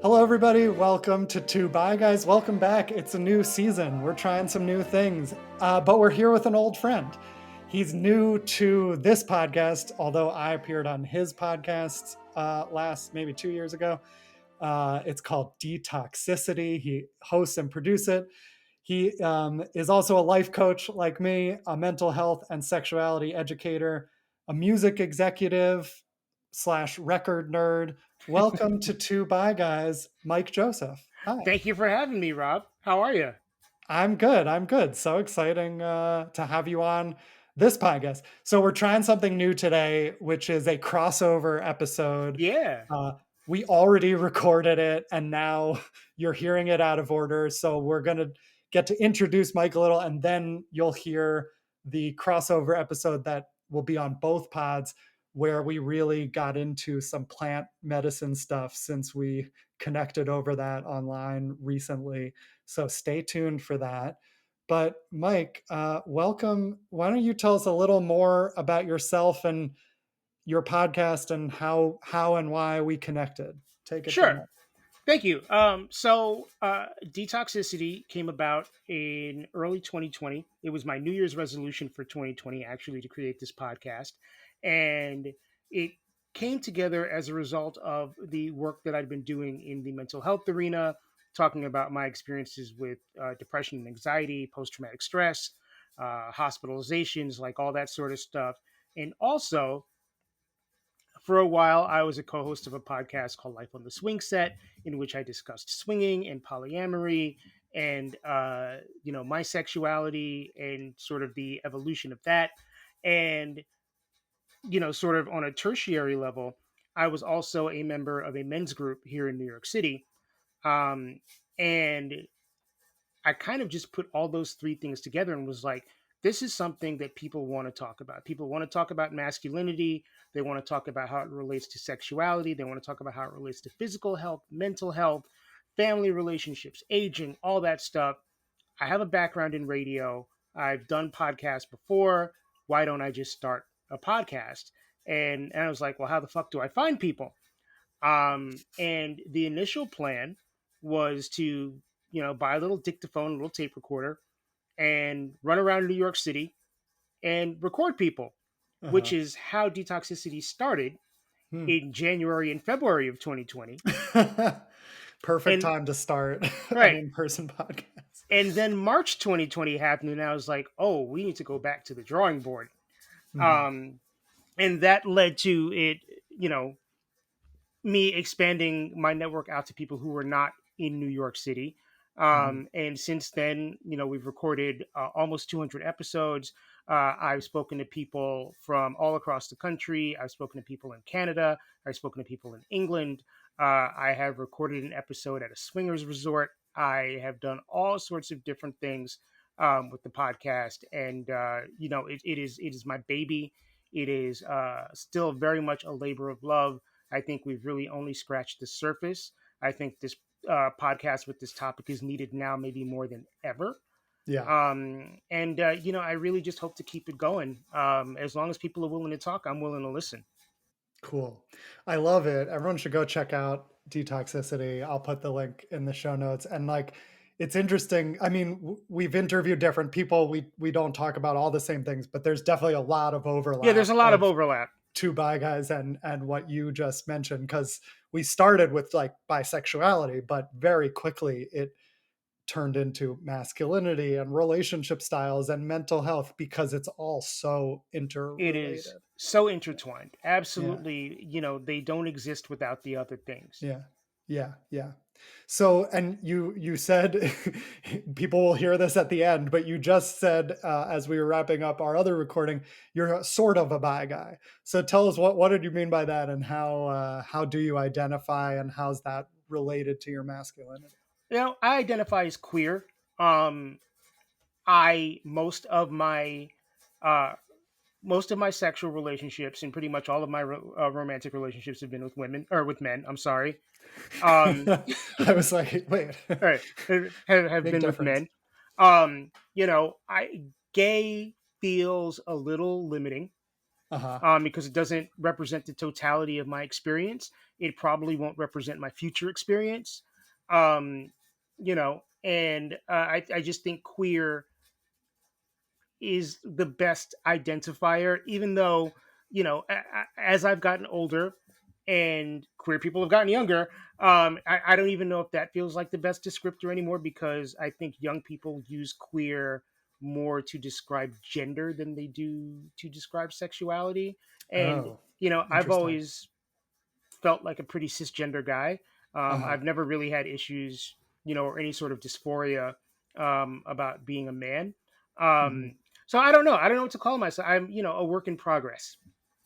Hello, everybody. Welcome to Two Bye Guys. Welcome back. It's a new season. We're trying some new things, but we're here with an old friend. He's new to this podcast, although I appeared on his podcast last maybe 2 years ago. It's called Detoxicity. He hosts and produces it. He is also a life coach like me, a mental health and sexuality educator, a music executive slash record nerd. Welcome to Two Bye Guys, Mike Joseph. Hi. Thank you for having me, Rob. How are you? I'm good. I'm good. So exciting to have you on this podcast. So we're trying something new today, which is a crossover episode. Yeah. Uh, we already recorded it, and now you're hearing it out of order. So we're gonna get to introduce Mike a little, and then you'll hear the crossover episode that will be on both pods, where we really got into some plant medicine stuff since we connected over that online recently. So stay tuned for that. But Mike, welcome. Why don't you tell us a little more about yourself and your podcast and how and why we connected? Take it from Sure. there. Thank you. Detoxicity came about in early 2020. It was my New Year's resolution for 2020, actually, to create this podcast. And it came together as a result of the work that I'd been doing in the mental health arena, talking about my experiences with depression and anxiety, post traumatic stress, hospitalizations, like all that sort of stuff. And also, for a while, I was a co host of a podcast called Life on the Swing Set, in which I discussed swinging and polyamory and, my sexuality and sort of the evolution of that. And, sort of on a tertiary level, I was also a member of a men's group here in New York City. Um, and I kind of just put all those three things together and was like, this is something that people want to talk about. People want to talk about masculinity. They want to talk about how it relates to sexuality. They want to talk about how it relates to physical health, mental health, family relationships, aging, all that stuff. I have a background in radio. I've done podcasts before. Why don't I just start a podcast? And I was like, well, how the fuck do I find people? And the initial plan was to, buy a little dictaphone, a little tape recorder, and run around New York City and record people, which Uh-huh. is how Detoxicity started Hmm. in January and February of 2020. Perfect And time to start an right. in-person podcast. And then March 2020 happened, and I was like, oh, we need to go back to the drawing board. Mhm. Um, and that led to it, me expanding my network out to people who were not in New York City. Mhm. And since then, we've recorded almost 200 episodes. I've spoken to people from all across the country. I've spoken to people in Canada. I've spoken to people in England. I have recorded an episode at a swingers resort. I have done all sorts of different things with the podcast, and it is my baby. It is still very much a labor of love. I think we've really only scratched the surface. I think this podcast with this topic is needed now, maybe more than ever. Yeah. I really just hope to keep it going. As long as people are willing to talk, I'm willing to listen. Cool. I love it. Everyone should go check out Detoxicity. I'll put the link in the show notes. And like, it's interesting. I mean, we've interviewed different people. We don't talk about all the same things, but there's definitely a lot of Yeah, overlap there's a lot of of overlap. Two Bi Guys and what you just mentioned. Because we started with like bisexuality, but very quickly it turned into masculinity and relationship styles and mental health because it's all so It is interrelated. so intertwined. Yeah. Absolutely, they don't exist without the other things. Yeah. Yeah. Yeah. So, and you said people will hear this at the end, but you just said as we were wrapping up our other recording, you're sort of a bi guy. So tell us what did you mean by that, and how do you identify, and how's that related to your masculinity? I identify as queer. Um, I uh, most of my sexual relationships and pretty much all of my romantic relationships have been with women or with men. I'm sorry. Um, I was like, wait, all right, have big been with difference. men. I gay feels a little limiting. Uh-huh. because it doesn't represent the totality of my experience. It probably won't represent my future experience. Um, and I just think queer is the best identifier, even though, as I've gotten older and queer people have gotten younger, I don't even know if that feels like the best descriptor anymore, because I think young people use queer more to describe gender than they do to describe sexuality. And, Oh, I've interesting. always felt like a pretty cisgender guy. Uh-huh. I've never really had issues, or any sort of dysphoria about being a man. Hmm. So I don't know. I don't know what to call myself. I'm, a work in progress.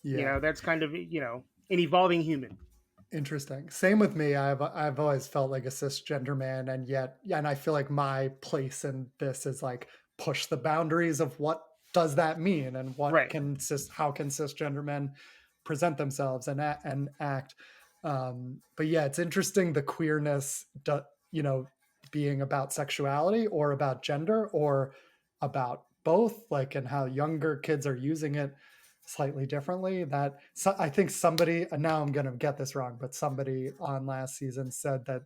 Yeah. That's kind of, an evolving human. Interesting. Same with me. I've always felt like a cisgender man, and yet, yeah, and I feel like my place in this is like push the boundaries of what does that mean, and Right. how can cisgender men present themselves and act. But yeah, it's interesting the queerness, you know, being about sexuality or about gender or about both, like, and how younger kids are using it slightly differently. That, so I think somebody, and now I'm going to get this wrong, but somebody on last season said that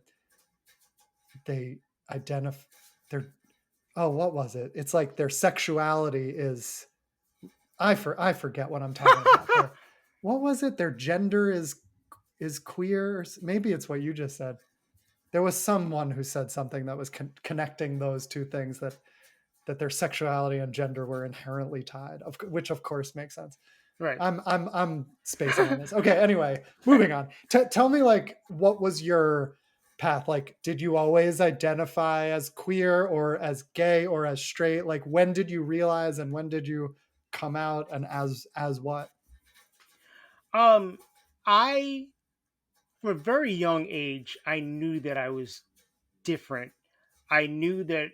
they identify their, oh, what was it? It's like their sexuality is, I forget what I'm talking about. Their, what was it? Their gender is queer. Maybe it's what you just said. There was someone who said something that was connecting those two things, that their sexuality and gender were inherently tied, which of course makes sense. Right. I'm spacing on this. Okay, anyway, moving on. Tell me, like, what was your path? Like, did you always identify as queer or as gay or as straight? Like, when did you realize, and when did you come out, and as what? um, I, from a very young age, I knew that I was different. I knew that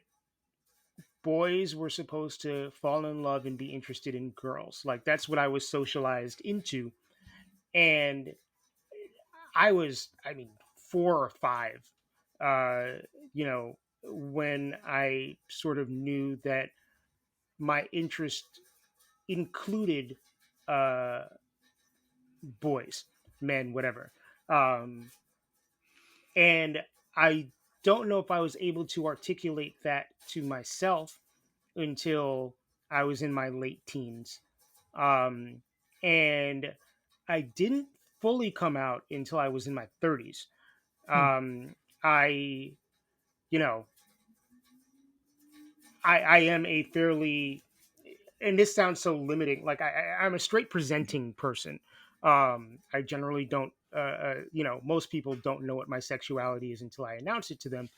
boys were supposed to fall in love and be interested in girls. Like, that's what I was socialized into. And I mean, 4 or 5, uh, when I sort of knew that my interest included uh, boys, men, whatever. Um, and I don't know if I was able to articulate that to myself until I was in my late teens. Um, and I didn't fully come out until I was in my 30s. Hmm. I, you know, I am a fairly, and this sounds so limiting. Like, I'm a straight presenting person. I generally don't, most people don't know what my sexuality is until I announce it to them,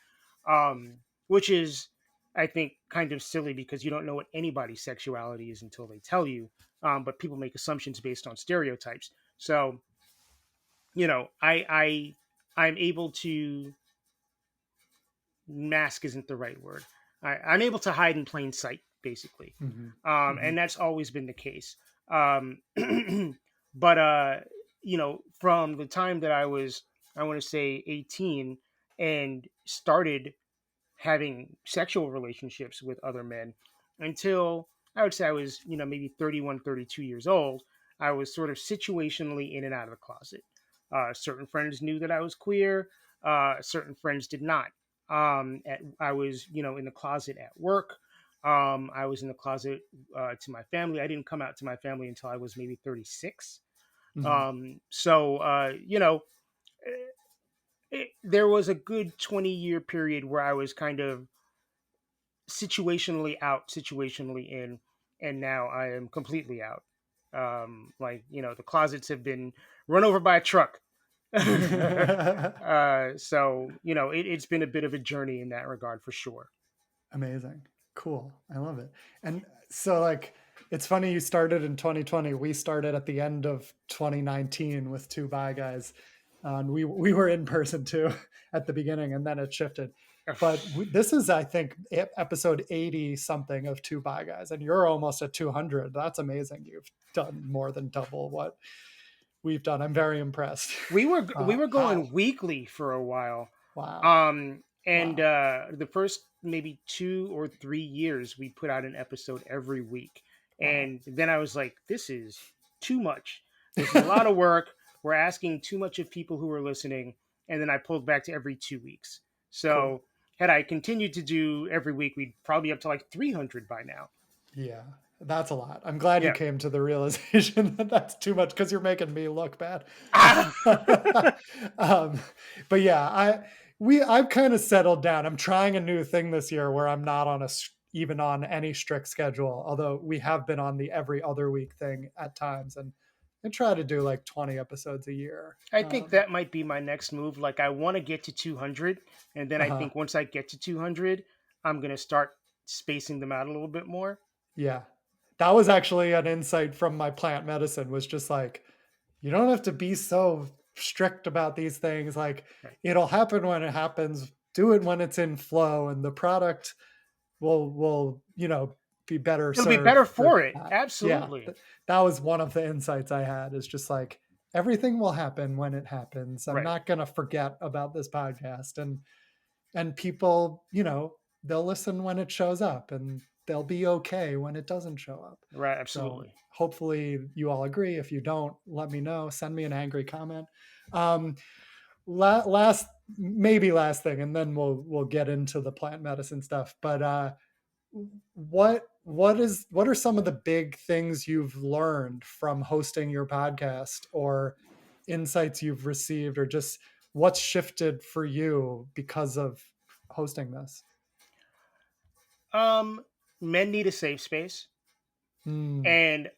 which is, I think, kind of silly, because you don't know what anybody's sexuality is until they tell you. But people make assumptions based on stereotypes. So, I'm able to, mask isn't the right word. I'm able to hide in plain sight, basically, Hmm. Hmm. and that's always been the case. Um, but from the time that I was, I want to say 18, and started having sexual relationships with other men, until I would say I was, maybe 31, 32 years old, I was sort of situationally in and out of the closet. Certain friends knew that I was queer. Certain friends did not. I was, in the closet at work. I was in the closet to my family. I didn't come out to my family until I was maybe 36. Hmm. So, there was a good 20-year period where I was kind of situationally out, situationally in, and now I am completely out. Like, the closets have been run over by a truck. So, it's been a bit of a journey in that regard, for sure. Amazing. Cool. I love it. And so, like, it's funny you started in 2020. We started at the end of 2019 with Two Bi Guys. And we were in person too at the beginning, and then it shifted. But this is, I think, episode 80 something of Two Bi Guys, and you're almost at 200. That's amazing. You've done more than double what we've done. I'm very impressed. We were How? going weekly for a while. Wow. And Wow. the first maybe 2 or 3 years, we put out an episode every week. Wow. And then I was like, this is too much. This is a lot of work. We're asking too much of people who are listening. And then I pulled back to every 2 weeks. Cool. So had I continued to do every week, we'd probably be up to like 300 by now. Yeah, that's a lot. I'm glad you Yeah. came to the realization that that's too much because you're making me look bad. Ah! um, but yeah, I've kind of settled down. I'm trying a new thing this year where I'm not on even on any strict schedule. Although we have been on the every other week thing at times, and I try to do like 20 episodes a year. I think that might be my next move. Like, I want to get to 200. And then I Uh-huh. think once I get to 200, I'm going to start spacing them out a little bit more. Yeah, that was actually an insight from my plant medicine. Was just like, you don't have to be so strict about these things. Like, Right. it'll happen when it happens. Do it when it's in flow, and the product will be better It'll be served better for for it. that. Yeah, Absolutely. that was one of the insights I had. Is just like, everything will happen when it happens. I'm Right. not gonna forget about this podcast, and people, they'll listen when it shows up, and they'll be okay when it doesn't show up. Right. So Absolutely. hopefully you all agree. If you don't, let me know. Send me an angry comment. Um, last, maybe last thing, and then we'll get into the plant medicine stuff. But what are some of the big things you've learned from hosting your podcast, or insights you've received, or just what's shifted for you because of hosting this? Um, Men need a safe space. Hmm. And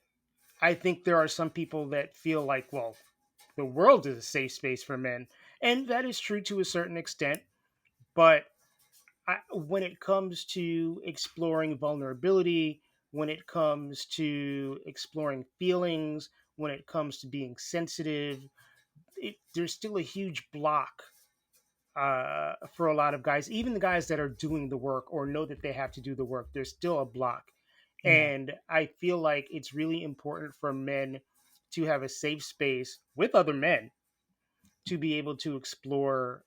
I think there are some people that feel like, well, the world is a safe space for men. And that is true to a certain extent. But when it comes to exploring vulnerability, when it comes to exploring feelings, when it comes to being sensitive, there's still a huge block for a lot of guys. Even the guys that are doing the work or know that they have to do the work, there's still a block. Yeah. And I feel like it's really important for men to have a safe space with other men to be able to explore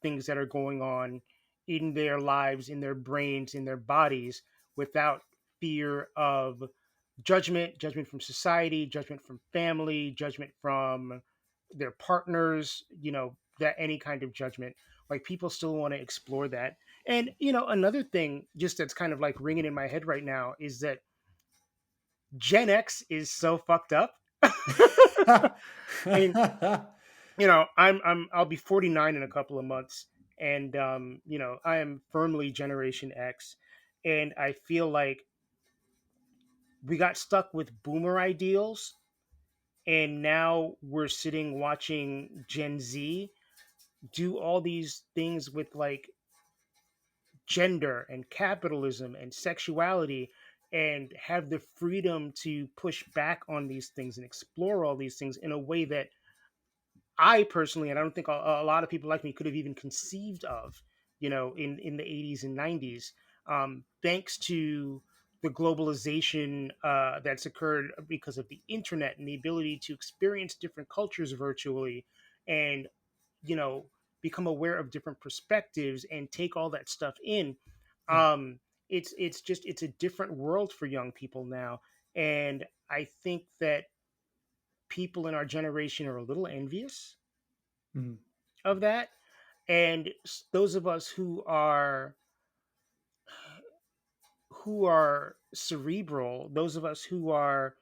things that are going on in their lives, in their brains, in their bodies, without fear of judgment from society, judgment from family, judgment from their partners, that any kind of judgment. Like, people still want to explore that. And, another thing just that's kind of like ringing in my head right now is that Gen X is so fucked up. I mean, I'll be 49 in a couple of months, and I am firmly Generation X, and I feel like we got stuck with boomer ideals, and now we're sitting watching Gen Z do all these things with like gender and capitalism and sexuality, and have the freedom to push back on these things and explore all these things in a way that I personally, and I don't think a lot of people like me could have even conceived of, in the 80s and 90s, thanks to the globalization that's occurred because of the internet and the ability to experience different cultures virtually, and you know become aware of different perspectives and take all that stuff in. Yeah. um it's a different world for young people now, and I think that people in our generation are a little envious Mhm. of that. And those of us who are cerebral, those of us who are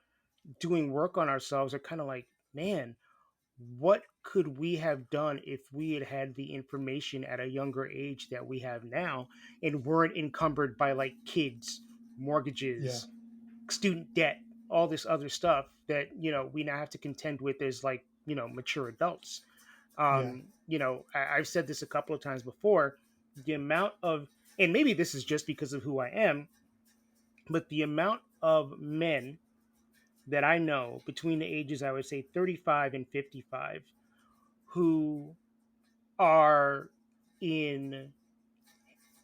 doing work on ourselves, are kind of like, man, what could we have done if we had had the information at a younger age that we have now, and weren't encumbered by like kids, Yeah. mortgages, student debt, all this other stuff that we now have to contend with as like mature adults. Yeah. I've said this a couple of times before. The amount of, and maybe this is just because of who I am, but the amount of men that I know between the ages, I would say 35 and 55, who are in,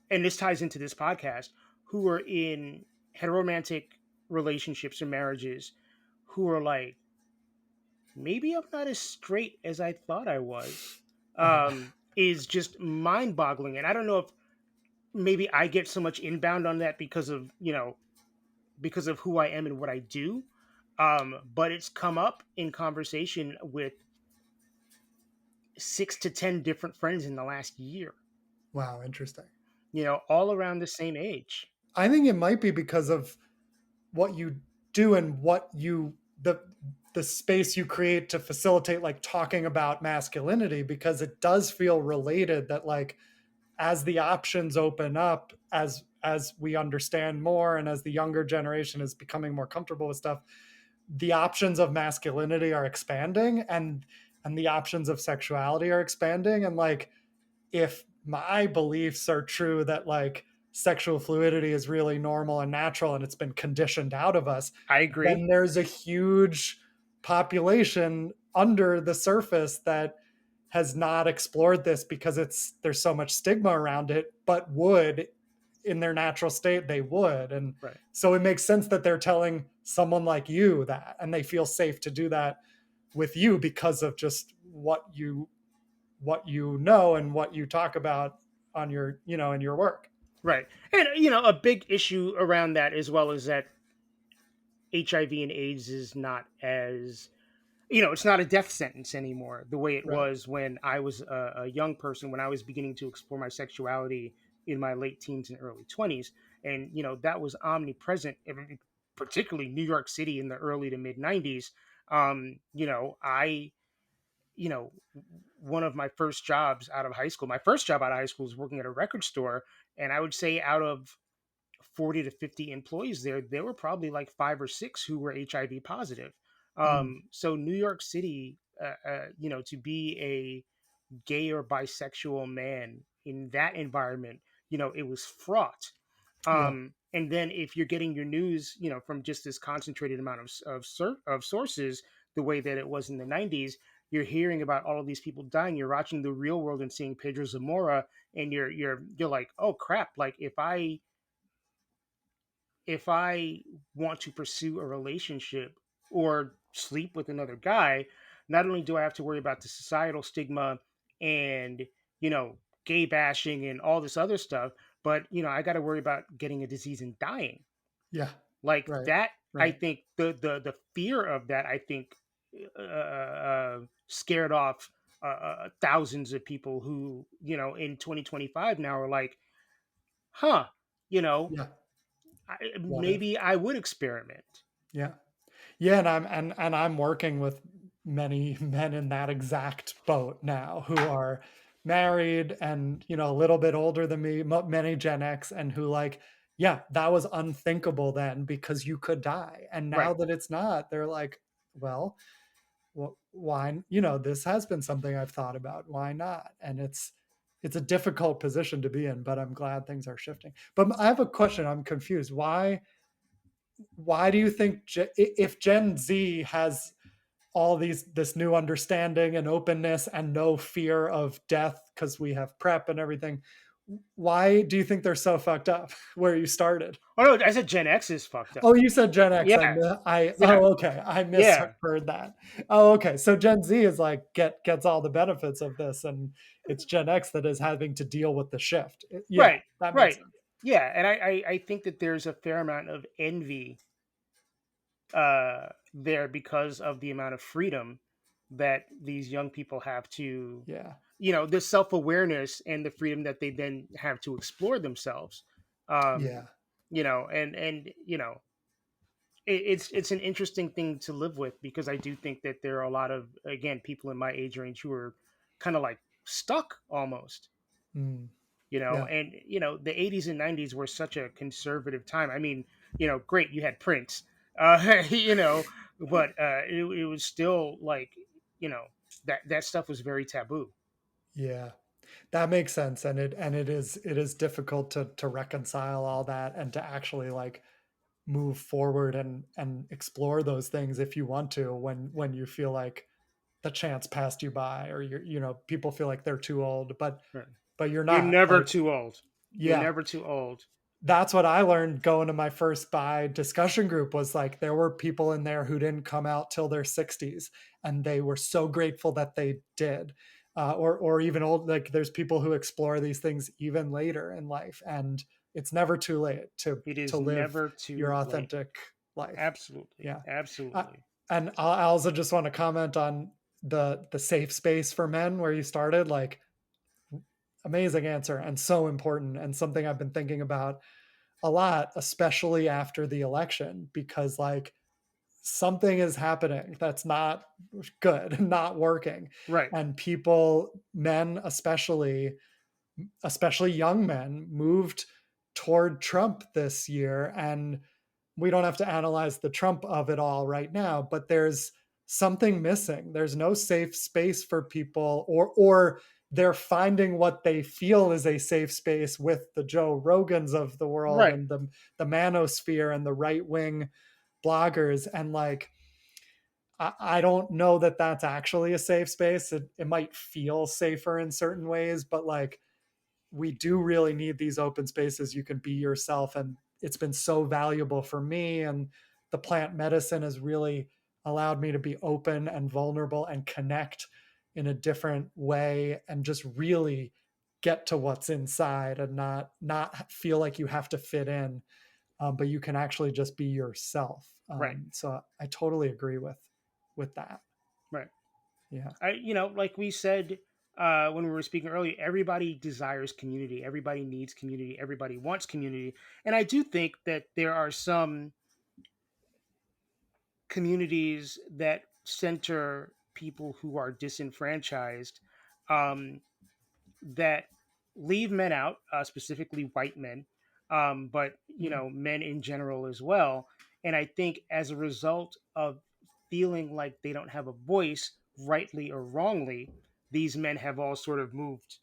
and this ties into this podcast, who are in heteromantic relationships or marriages, who are like, maybe I'm not as straight as I thought I was, Uh-huh. is just mind boggling. And I don't know if maybe I get so much inbound on that because of who I am and what I do. But it's come up in conversation with 6 to 10 different friends in the last year, Wow, interesting. all around the same age. I think it might be because of what you do and what you the space you create to facilitate like talking about masculinity, because it does feel related that like as the options open up, as we understand more and as the younger generation is becoming more comfortable with stuff, the options of masculinity are expanding, and the options of sexuality are expanding. And like if my beliefs are true that like sexual fluidity is really normal and natural and it's been conditioned out of us, I then agree. there's a huge population under the surface that has not explored this because it's there's so much stigma around it, but would in their natural state they would. And Right. so it makes sense that they're telling someone like you that, and they feel safe to do that with you because of just what you know and what you talk about on your in your work. Right. And a big issue around that as well is that HIV and AIDS is not as it's not a death sentence anymore the way it Right. was when I was a young person, when I was beginning to explore my sexuality in my late teens and early 20s. And, that was omnipresent, particularly New York City in the early to mid 90s. I, you know, one of my first jobs out of high school, my first job out of high school was working at a record store. And I would say out of 40 to 50 employees there were probably like 5 or 6 who were HIV positive. Mm. So New York City, to be a gay or bisexual man in that environment, it was fraught. Yeah. And then if you're getting your news, from just this concentrated amount of sources, the way that it was in the 90s, you're hearing about all of these people dying. You're watching the real world and seeing Pedro Zamora, and you're like, oh crap! Like if I want to pursue a relationship or sleep with another guy, not only do I have to worry about the societal stigma and, gay bashing and all this other stuff, but, I got to worry about getting a disease and dying. Yeah. Like Right. that, I Right. think the fear of that, I think, scared off thousands of people who, in 2025 now are like, huh, you know, Yeah. What if? maybe I would experiment. Yeah. Yeah, and I'm working with many men in that exact boat now who are married and a little bit older than me, many Gen X, and who like, yeah, that was unthinkable then because you could die, and now Right. that it's not, they're like, well, why? This has been something I've thought about. Why not? And it's a difficult position to be in, but I'm glad things are shifting. But I have a question. I'm confused. Why do you think if Gen Z has all this new understanding and openness and no fear of death because we have prep and everything, why do you think they're so fucked up where you started? Oh no, I said Gen X is fucked up. Oh, you said Gen X. Yeah, yeah, Oh, okay. I yeah. misheard that. Oh, okay. So Gen Z is like gets all the benefits of this, and it's Gen X that is having to deal with the shift. Yeah, Right, that makes right. sense. Yeah, and I think that there's a fair amount of envy there because of the amount of freedom that these young people have to, Yeah, the self awareness and the freedom that they then have to explore themselves. Um, yeah, and it's an interesting thing to live with because I do think that there are a lot of, again, people in my age range who are kind of like stuck almost, mm, yeah, and the 80s and 90s were such a conservative time. I mean, great, you had Prince, but it was still like, you know that stuff was very taboo. yeah. That makes sense, and it is difficult to reconcile all that and to actually like move forward and explore those things if you want to when you feel like the chance passed you by, or people feel like they're too old, Right. but you're You're not never like. too old. You're Yeah, never too old. that's what I learned going to my first bi discussion group, was like there were people in there who didn't come out till their 60s, and they were so grateful that they did. Or even old, like there's people who explore these things even later in life, and it's never too late to It to is live never your too late. authentic life. Absolutely. Yeah. Uh, Absolutely. and I also just want to comment on the safe space for men where you started. Like, amazing answer and so important, and something I've been thinking about a lot, especially after the election, because like something is happening that's not good, not working. Right. And people, men especially young men, moved toward Trump this year. And we don't have to analyze the Trump of it all right now, but there's something missing. There's no safe space for people, or they're finding what they feel is a safe space with the Joe Rogans of the world Right. and the manosphere and the right wing bloggers. And like, I don't know that that's actually a safe space. It might feel safer in certain ways, but like, we do really need these open spaces you can be yourself. And it's been so valuable for me. And the plant medicine has really allowed me to be open and vulnerable and connect in a different way and just really get to what's inside and not feel like you have to fit in, but you can actually just be yourself. Right. So I totally agree with that. Right. Yeah. Like we said when we were speaking earlier, everybody desires community. Everybody needs community. Everybody wants community. And I do think that there are some communities that center people who are disenfranchised, um, that leave men out, specifically white men, but Mm. men in general as well. And I think as a result of feeling like they don't have a voice, rightly or wrongly, these men have all sort of moved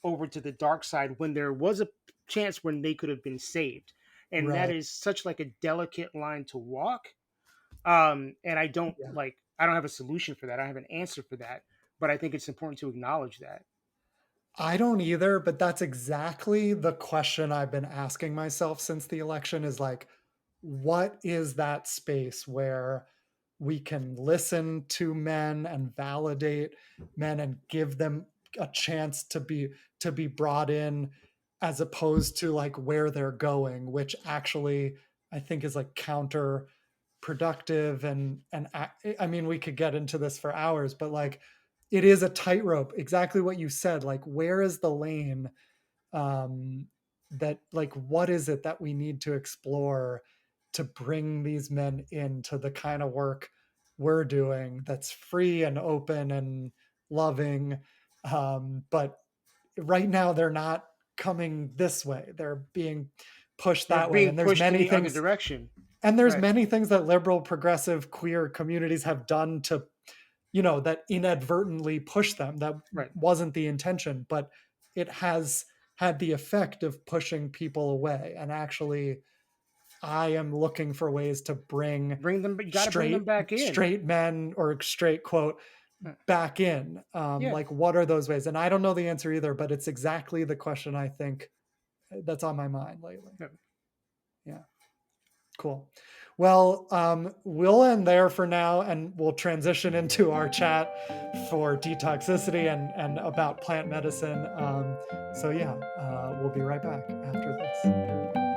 over to the dark side when there was a chance when they could have been saved. And that Right. is such like a delicate line to walk. And Yeah. I don't have a solution for that. I don't have an answer for that, but I think it's important to acknowledge that. I don't either, but that's exactly the question I've been asking myself since the election is like, what is that space where we can listen to men and validate men and give them a chance to be brought in, as opposed to like where they're going, which actually I think is like counterproductive. I mean, we could get into this for hours, but like, it is a tightrope, exactly what you said. Like, where is the lane, um that, like, what is it that we need to explore to bring these men into the kind of work we're doing, that's free and open and loving. But right now they're not coming this way, they're being pushed They're that way. being And there's pushed in many the other things, direction. Right. that liberal progressive queer communities have done to, that inadvertently push them. That Right. wasn't the intention, but it has had the effect of pushing people away. And actually, I am looking for ways to bring Bring them. You got to bring them straight back in. straight men, or straight quote, Uh, back in. Yeah. Like, what are those ways? And I don't know the answer either, but it's exactly the question I think that's on my mind lately. Yeah. Yeah. Cool. Well, we'll end there for now, and we'll transition into our chat for detoxicity and about plant medicine. So yeah, we'll be right back after this.